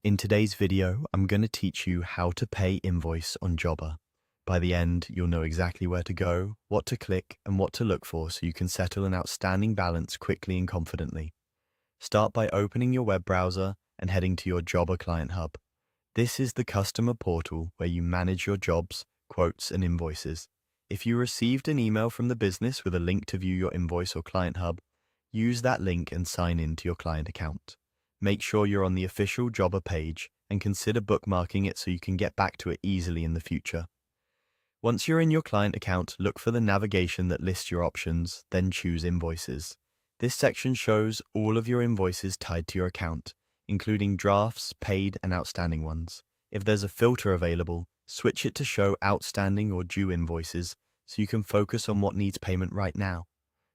In today's video, I'm going to teach you how to pay invoice on Jobber. By the end, you'll know exactly where to go, what to click, and what to look for so you can settle an outstanding balance quickly and confidently. Start by opening your web browser and heading to your Jobber Client Hub. This is the customer portal where you manage your jobs, quotes, and invoices. If you received an email from the business with a link to view your invoice or Client Hub, use that link and sign in to your client account. Make sure you're on the official Jobber page and consider bookmarking it so you can get back to it easily in the future. Once you're in your client account, look for the navigation that lists your options, then choose Invoices. This section shows all of your invoices tied to your account, including drafts, paid, and outstanding ones. If there's a filter available, switch it to show outstanding or due invoices so you can focus on what needs payment right now.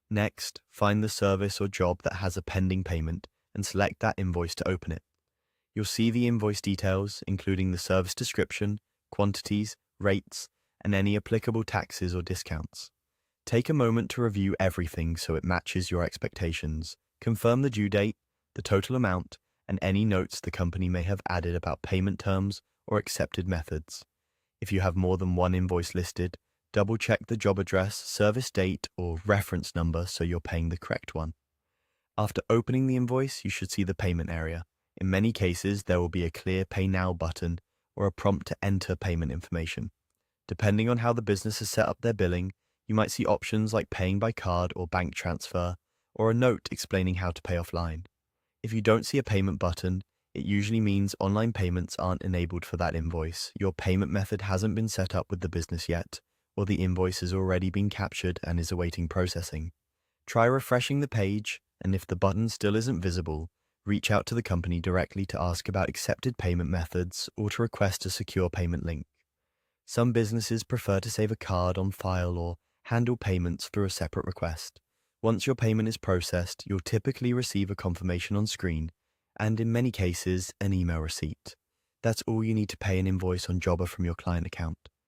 Next, find the service or job that has a pending payment and select that invoice to open it. You'll see the invoice details, including the service description, quantities, rates, and any applicable taxes or discounts. Take a moment to review everything so it matches your expectations. Confirm the due date, the total amount, and any notes the company may have added about payment terms or accepted methods. If you have more than one invoice listed, double-check the job address, service date, or reference number so you're paying the correct one. After opening the invoice, you should see the payment area. In many cases, there will be a clear Pay Now button or a prompt to enter payment information. Depending on how the business has set up their billing, you might see options like paying by card or bank transfer, or a note explaining how to pay offline. If you don't see a payment button, it usually means online payments aren't enabled for that invoice, your payment method hasn't been set up with the business yet, or the invoice has already been captured and is awaiting processing. Try refreshing the page, and if the button still isn't visible, reach out to the company directly to ask about accepted payment methods or to request a secure payment link. Some businesses prefer to save a card on file or handle payments through a separate request. Once your payment is processed, you'll typically receive a confirmation on screen, and in many cases, an email receipt. That's all you need to pay an invoice on Jobber from your client account.